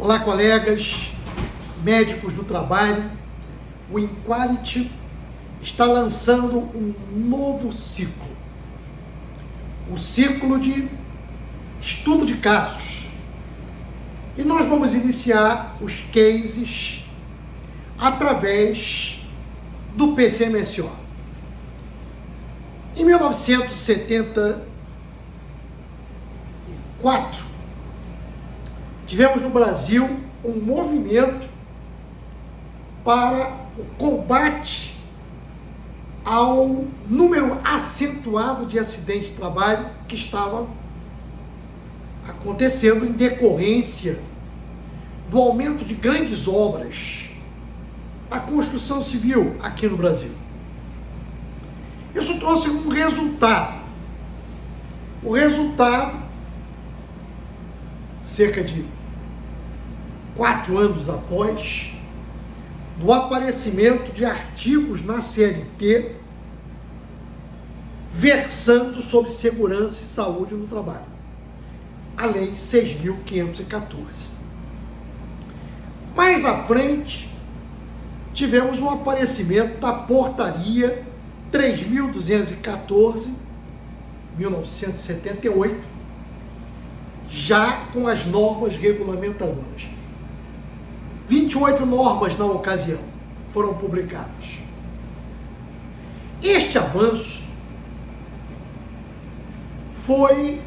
Olá, colegas, médicos do trabalho. O Inquality está lançando um novo ciclo. O ciclo de estudo de casos. E nós vamos iniciar os cases através do PCMSO. Em 1974, tivemos no Brasil um movimento para o combate ao número acentuado de acidentes de trabalho que estava acontecendo em decorrência do aumento de grandes obras da construção civil aqui no Brasil. Isso trouxe um resultado. O resultado, cerca de 4 anos após, do aparecimento de artigos na CLT versando sobre segurança e saúde no trabalho. A Lei 6.514. Mais à frente, tivemos o aparecimento da Portaria 3.214, 1978, já com as normas regulamentadoras. 28 normas na ocasião foram publicadas. Este avanço foi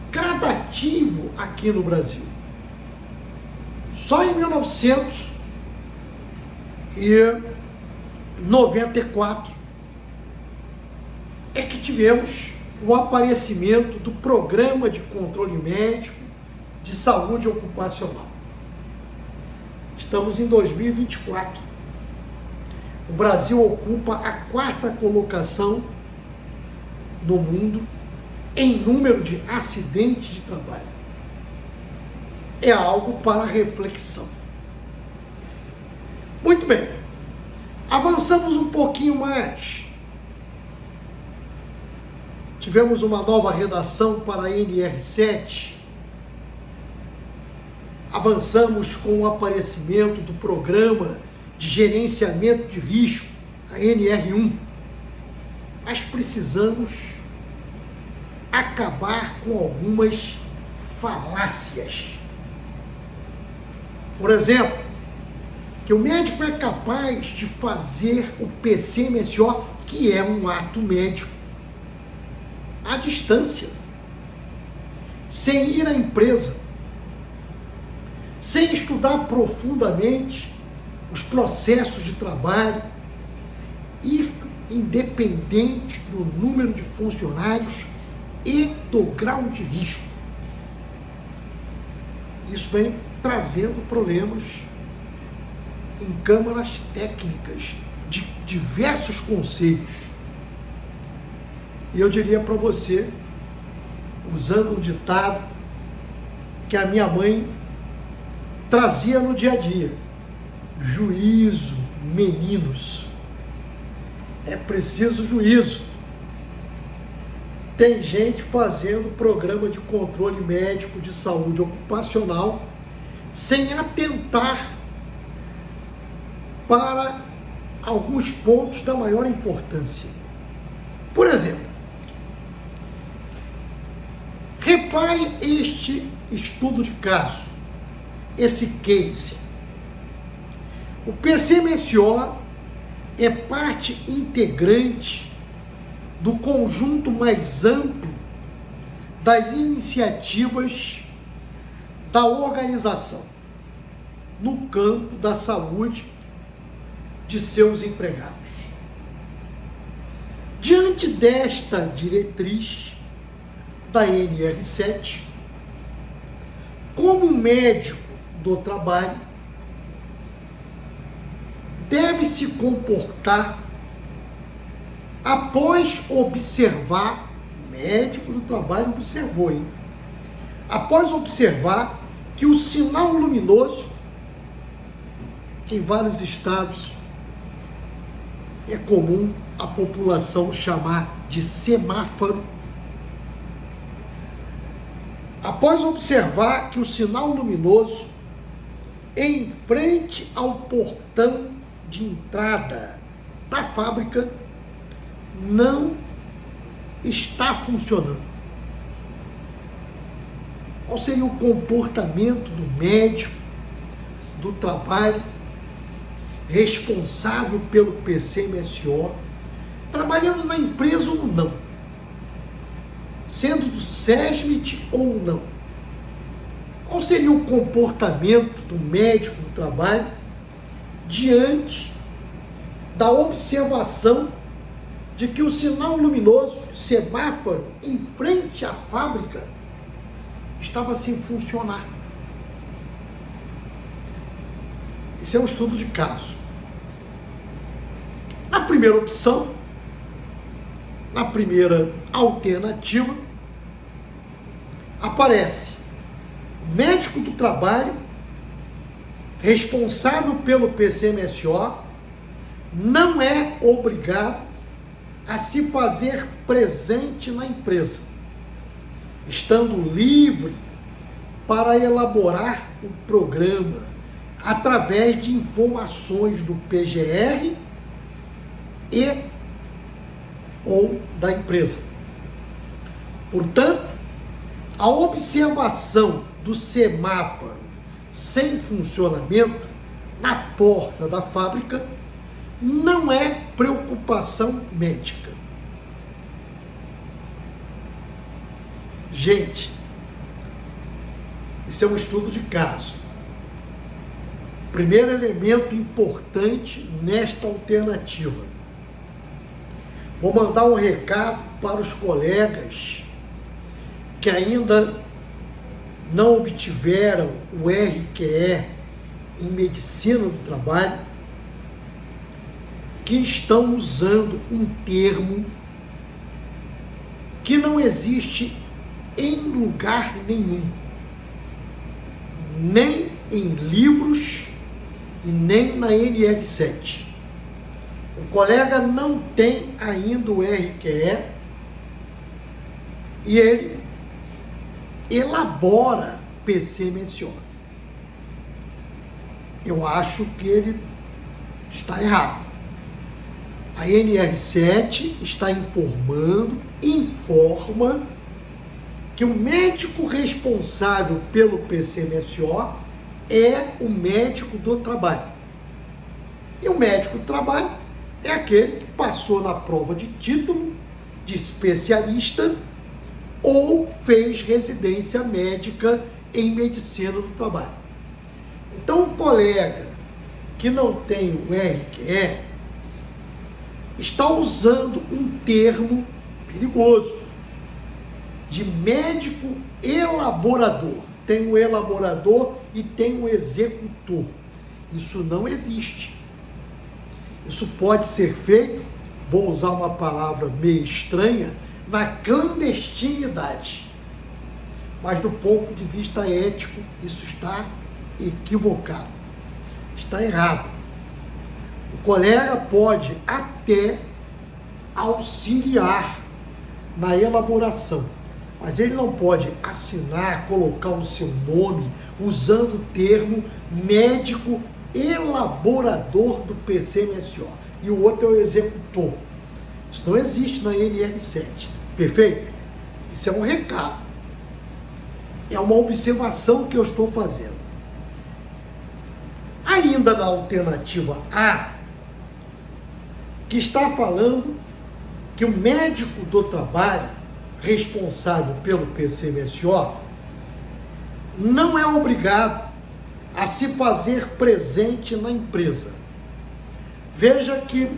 gradativo aqui no Brasil. Só em 1994 é que tivemos o aparecimento do Programa de Controle Médico de Saúde Ocupacional. Estamos em 2024. O Brasil ocupa a 4ª colocação no mundo em número de acidentes de trabalho. É algo para reflexão. Muito bem. Avançamos um pouquinho mais. Tivemos uma nova redação para a NR7. Avançamos com o aparecimento do Programa de Gerenciamento de Risco, a NR1. Mas precisamos acabar com algumas falácias. Por exemplo, que o médico é capaz de fazer o PCMSO, que é um ato médico, à distância, sem ir à empresa, sem estudar profundamente os processos de trabalho, isto independente do número de funcionários e do grau de risco. Isso vem trazendo problemas em câmaras técnicas de diversos conselhos. E eu diria para você, usando um ditado que a minha mãe trazia no dia a dia: juízo, meninos. É preciso juízo. Tem gente fazendo programa de controle médico de saúde ocupacional sem atentar para alguns pontos da maior importância. Por exemplo, repare este estudo de caso, esse case. O PCMSO é parte integrante do conjunto mais amplo das iniciativas da organização no campo da saúde de seus empregados. Diante desta diretriz da NR7, como médico do trabalho, deve se comportar após observar, médico do trabalho observou, após observar que o sinal luminoso, que em vários estados é comum a população chamar de semáforo, após observar que o sinal luminoso em frente ao portão de entrada da fábrica não está funcionando. Qual seria o comportamento do médico do trabalho responsável pelo PCMSO, trabalhando na empresa ou não, sendo do SESMIT ou não? Qual seria o comportamento do médico do trabalho diante da observação de que o sinal luminoso, o semáforo em frente à fábrica, estava sem funcionar? Esse é um estudo de caso. Na primeira opção, na primeira alternativa, aparece o médico do trabalho responsável pelo PCMSO não é obrigado a se fazer presente na empresa, estando livre para elaborar o programa através de informações do PGR e ou da empresa. Portanto, a observação do semáforo sem funcionamento na porta da fábrica não é preocupação médica. Gente, isso é um estudo de caso. Primeiro elemento importante nesta alternativa. Vou mandar um recado para os colegas que ainda não obtiveram o RQE em Medicina do Trabalho, que estão usando um termo que não existe em lugar nenhum, nem em livros e nem na NR7. O colega não tem ainda o RQE e ele elabora PCMSO. Eu acho que ele está errado. A NR7 está informa que o médico responsável pelo PCMSO é o médico do trabalho. E o médico do trabalho é aquele que passou na prova de título de especialista ou fez residência médica em medicina do trabalho. Então, o colega que não tem o RQE está usando um termo perigoso de médico elaborador. Tem o elaborador e tem o executor. Isso não existe. Isso pode ser feito, vou usar uma palavra meio estranha, na clandestinidade. Mas do ponto de vista ético, isso está equivocado. Está errado. O colega pode até auxiliar na elaboração, mas ele não pode assinar, colocar o seu nome usando o termo médico elaborador do PCMSO e o outro é o executor. Isso não existe na NR7. Perfeito? Isso é um recado. É uma observação que eu estou fazendo. Ainda na alternativa A, que está falando que o médico do trabalho responsável pelo PCMSO não é obrigado a se fazer presente na empresa. Veja que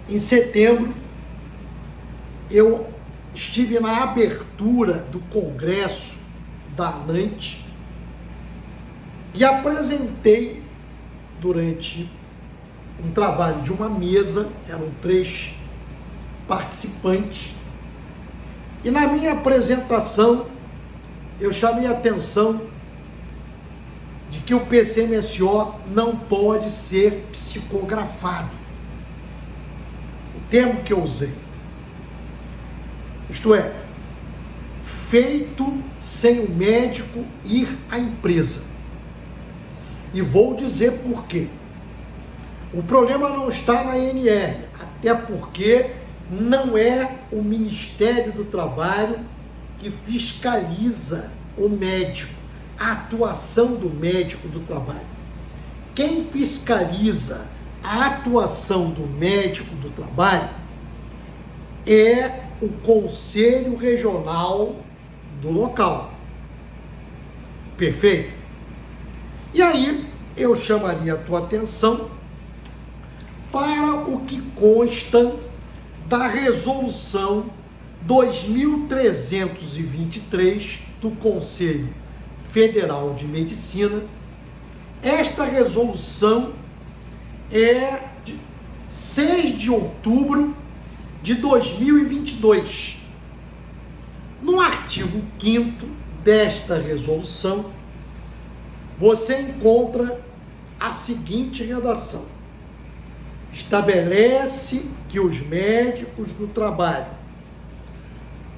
em setembro eu estive na abertura do congresso da ANANT e apresentei durante um trabalho de uma mesa, eram 3 participantes, e na minha apresentação eu chamei a atenção de que o PCMSO não pode ser psicografado. O termo que eu usei. Isto é, feito sem o médico ir à empresa. E vou dizer por quê. O problema não está na ANR, até porque não é o Ministério do Trabalho que fiscaliza o médico, a atuação do médico do trabalho. Quem fiscaliza a atuação do médico do trabalho é o Conselho Regional do local. Perfeito? E aí eu chamaria a tua atenção para o que consta da resolução 2323 do Conselho Federal de Medicina. Esta resolução é de 6 de outubro de 2022. No artigo 5º desta resolução, você encontra a seguinte redação: estabelece que os médicos do trabalho,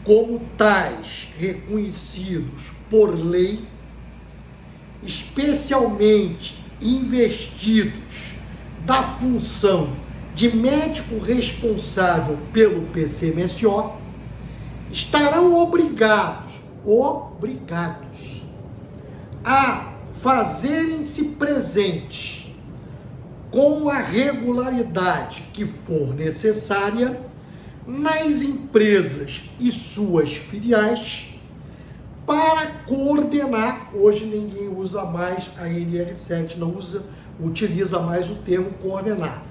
como tais reconhecidos por lei, especialmente investidos da função de médico responsável pelo PCMSO, estarão obrigados a fazerem-se presentes com a regularidade que for necessária nas empresas e suas filiais para coordenar. Hoje ninguém usa mais a NR7, utiliza mais o termo coordenar,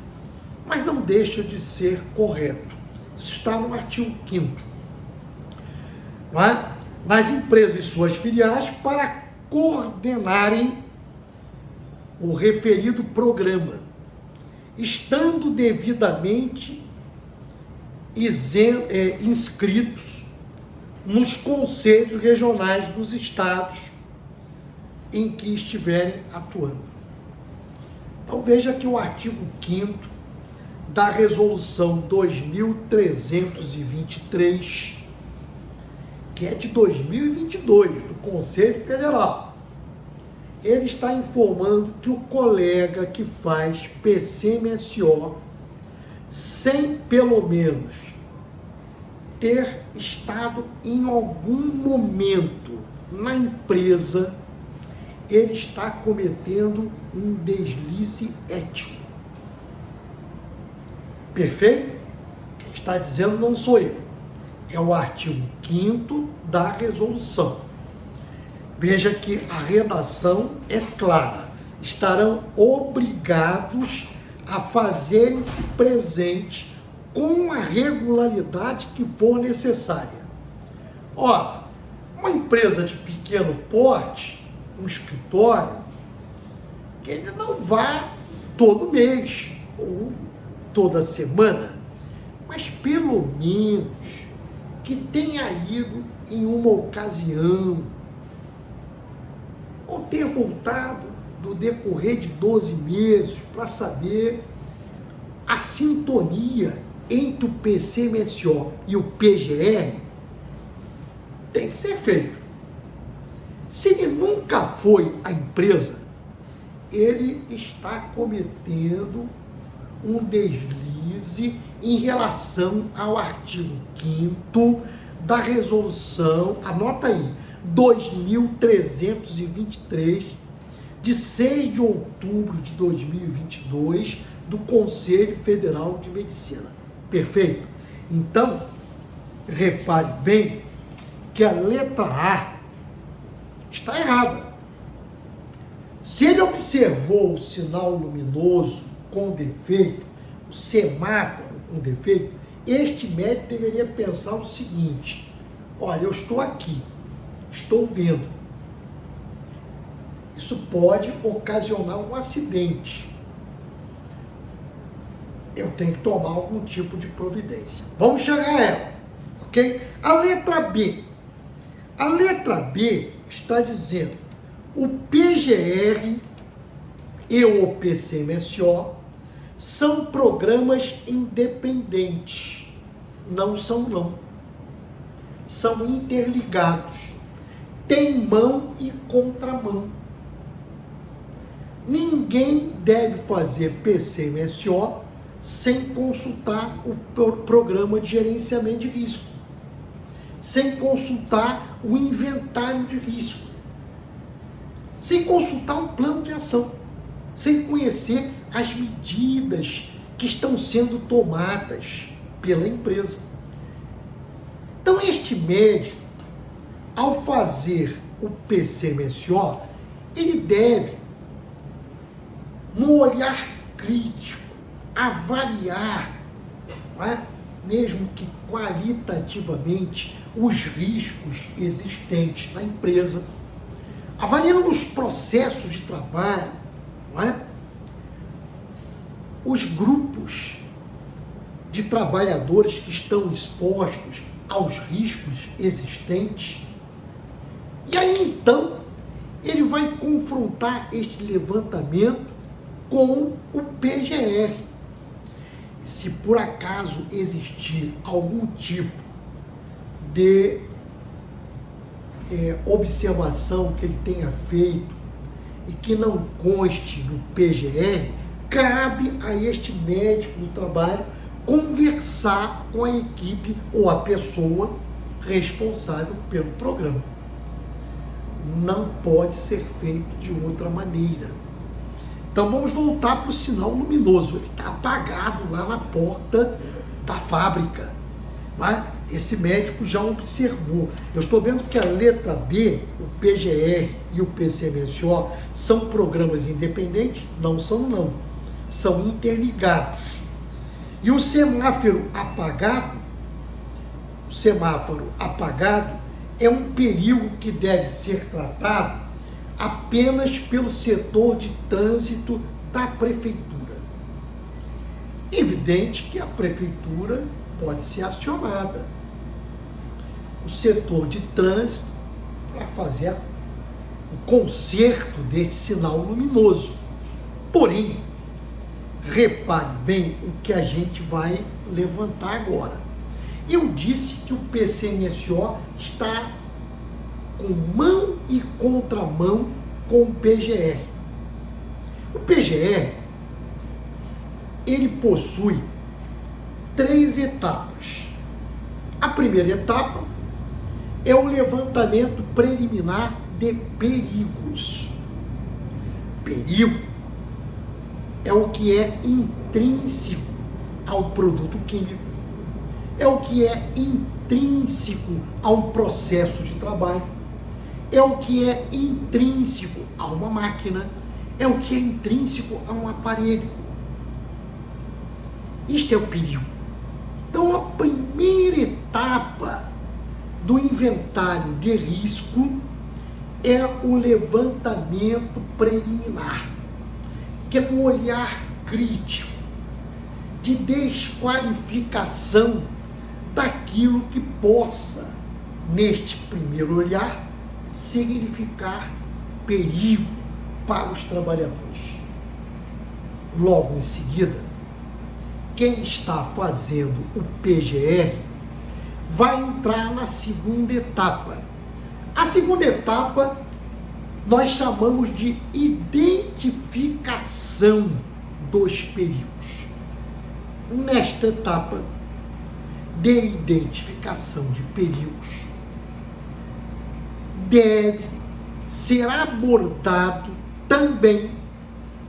mas não deixa de ser correto. Isso está no artigo 5º. Não é? Nas empresas e suas filiais para coordenarem o referido programa, estando devidamente inscritos nos conselhos regionais dos estados em que estiverem atuando. Então veja que o artigo 5º da resolução 2323, que é de 2022, do Conselho Federal, ele está informando que o colega que faz PCMSO, sem pelo menos ter estado em algum momento na empresa, ele está cometendo um deslize ético. Perfeito? Quem está dizendo não sou eu. É o artigo 5º da resolução. Veja que a redação é clara. Estarão obrigados a fazerem-se presentes com a regularidade que for necessária. Ora, uma empresa de pequeno porte, um escritório, que ele não vá todo mês ou toda semana, mas pelo menos que tenha ido em uma ocasião, ou ter voltado no decorrer de 12 meses para saber a sintonia entre o PCMSO e o PGR, tem que ser feito. Se ele nunca foi à empresa, ele está cometendo um deslize em relação ao artigo 5º da resolução, anota aí, 2323, de 6 de outubro de 2022, do Conselho Federal de Medicina. Perfeito? Então, repare bem que a letra A está errada. Se ele observou o sinal luminoso com defeito, o semáforo com defeito, este médico deveria pensar o seguinte: olha, eu estou aqui, estou vendo. Isso pode ocasionar um acidente. Eu tenho que tomar algum tipo de providência. Vamos chegar a ela, ok? A letra B. A letra B está dizendo: o PGR e o PCMSO são programas independentes. Não são, não. São interligados. Tem mão e contramão. Ninguém deve fazer PCMSO sem consultar o programa de gerenciamento de risco, sem consultar o inventário de risco, sem consultar um plano de ação, sem conhecer as medidas que estão sendo tomadas pela empresa. Então, este médico, ao fazer o PCMSO, ele deve, no olhar crítico, avaliar, não é? Mesmo que qualitativamente, os riscos existentes na empresa, avaliando os processos de trabalho, não é? Os grupos de trabalhadores que estão expostos aos riscos existentes. E aí, então, ele vai confrontar este levantamento com o PGR. Se por acaso existir algum tipo de observação que ele tenha feito e que não conste do PGR, cabe a este médico do trabalho conversar com a equipe ou a pessoa responsável pelo programa. Não pode ser feito de outra maneira. Então vamos voltar para o sinal luminoso. Ele está apagado lá na porta da fábrica. Mas esse médico já observou. Eu estou vendo que a letra B, o PGR e o PCMSO são programas independentes? Não são, não. São interligados. E o semáforo apagado é um período que deve ser tratado apenas pelo setor de trânsito da prefeitura. Evidente que a prefeitura pode ser acionada, o setor de trânsito, para fazer o conserto deste sinal luminoso. Porém, repare bem o que a gente vai levantar agora. Eu disse que o PCMSO está com mão e contramão com o PGR. O PGR, ele possui 3 etapas. A primeira etapa é o levantamento preliminar de perigos. Perigo é o que é intrínseco ao produto químico, é o que é intrínseco a um processo de trabalho, é o que é intrínseco a uma máquina, é o que é intrínseco a um aparelho. Isto é o perigo. Então, a primeira etapa do inventário de risco é o levantamento preliminar, que é um olhar crítico de desqualificação daquilo que possa, neste primeiro olhar, significar perigo para os trabalhadores. Logo em seguida, quem está fazendo o PGR vai entrar na segunda etapa. A segunda etapa nós chamamos de identificação dos perigos. Nesta etapa de identificação de perigos, deve ser abordado também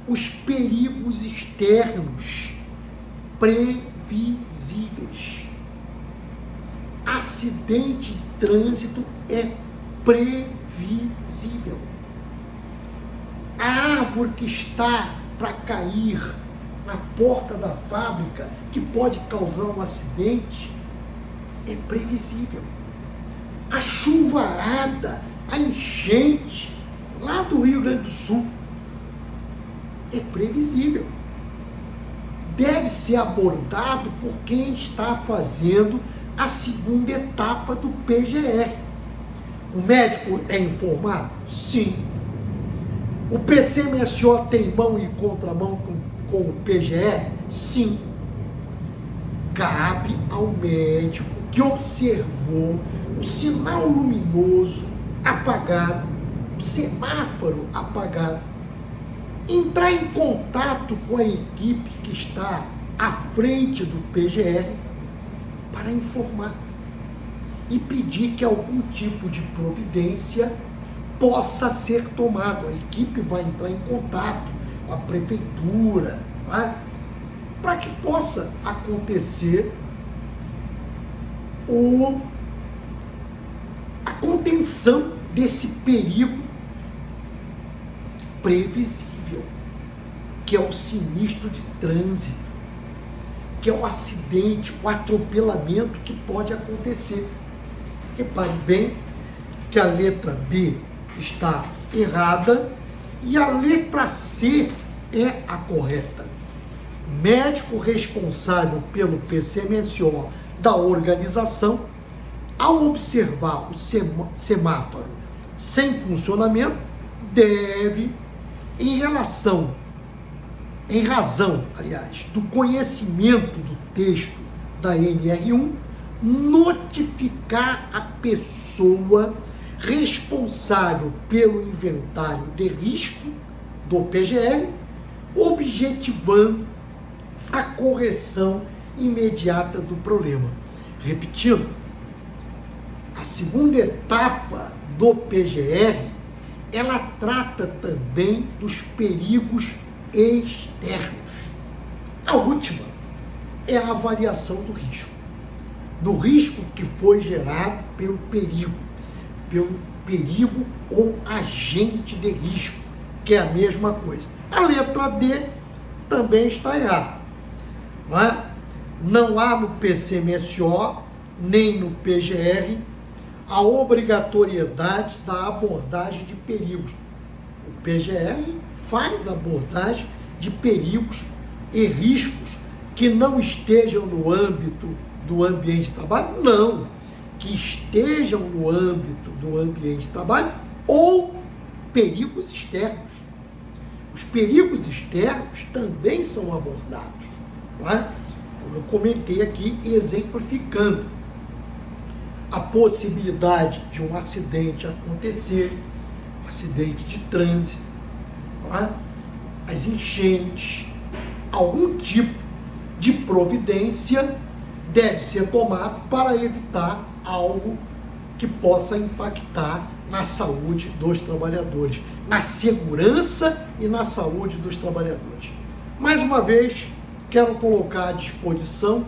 os perigos externos previsíveis. Acidente de trânsito é previsível. A árvore que está para cair na porta da fábrica, que pode causar um acidente, é previsível. A chuvarada, a enchente lá do Rio Grande do Sul é previsível. Deve ser abordado por quem está fazendo a segunda etapa do PGR. O médico é informado? Sim. O PCMSO tem mão e contramão com o PGR? Sim. Cabe ao médico que observou o sinal luminoso apagado, o semáforo apagado, entrar em contato com a equipe que está à frente do PGR para informar e pedir que algum tipo de providência possa ser tomado. A equipe vai entrar em contato com a prefeitura, né, para que possa acontecer a contenção desse perigo previsível, que é o sinistro de trânsito, que é o acidente, o atropelamento que pode acontecer. Repare bem que a letra B está errada e a letra C é a correta. Médico responsável pelo PCMSO da organização, ao observar o semáforo sem funcionamento, deve, em razão, do conhecimento do texto da NR1, notificar a pessoa responsável pelo inventário de risco do PGR, objetivando a correção imediata do problema. Repetindo, a segunda etapa do PGR, ela trata também dos perigos externos. A última é a avaliação do risco que foi gerado pelo perigo ou agente de risco, que é a mesma coisa. A letra D também está errada. Não há no PCMSO, nem no PGR, a obrigatoriedade da abordagem de perigos. O PGR faz abordagem de perigos e riscos que não estejam no âmbito do ambiente de trabalho, não, que estejam no âmbito do ambiente de trabalho ou perigos externos. Os perigos externos também são abordados, não é? Como eu comentei aqui, exemplificando a possibilidade de um acidente acontecer, um acidente de trânsito, não é? As enchentes, algum tipo de providência deve ser tomado para evitar algo que possa impactar na saúde dos trabalhadores, na segurança e na saúde dos trabalhadores. Mais uma vez, quero colocar à disposição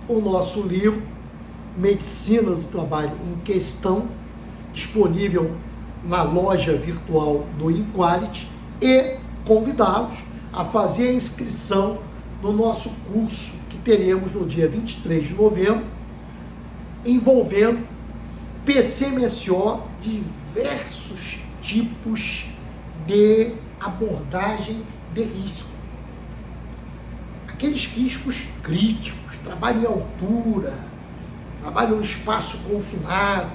o nosso livro Medicina do Trabalho em Questão, disponível na loja virtual do Inquality, e convidá-los a fazer a inscrição no nosso curso que teremos no dia 23 de novembro, envolvendo PCMSO, diversos tipos de abordagem de risco. Aqueles riscos críticos, trabalho em altura, trabalho no espaço confinado,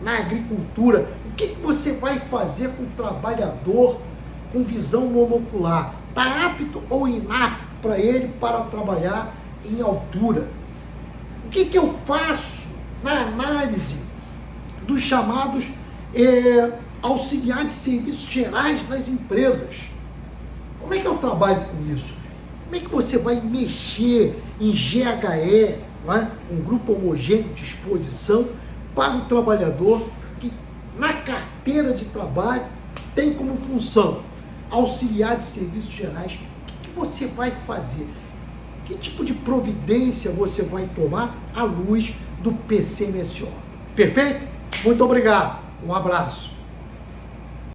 na agricultura. O que você vai fazer com o trabalhador com visão monocular? Está apto ou inapto para ele para trabalhar em altura? O que eu faço na análise dos chamados auxiliares de serviços gerais das empresas? Como é que eu trabalho com isso? Como é que você vai mexer em GHE, não é? Um grupo homogêneo de exposição para o trabalhador que na carteira de trabalho tem como função auxiliar de serviços gerais? O que você vai fazer? Que tipo de providência você vai tomar à luz do PCMSO? Perfeito? Muito obrigado. Um abraço.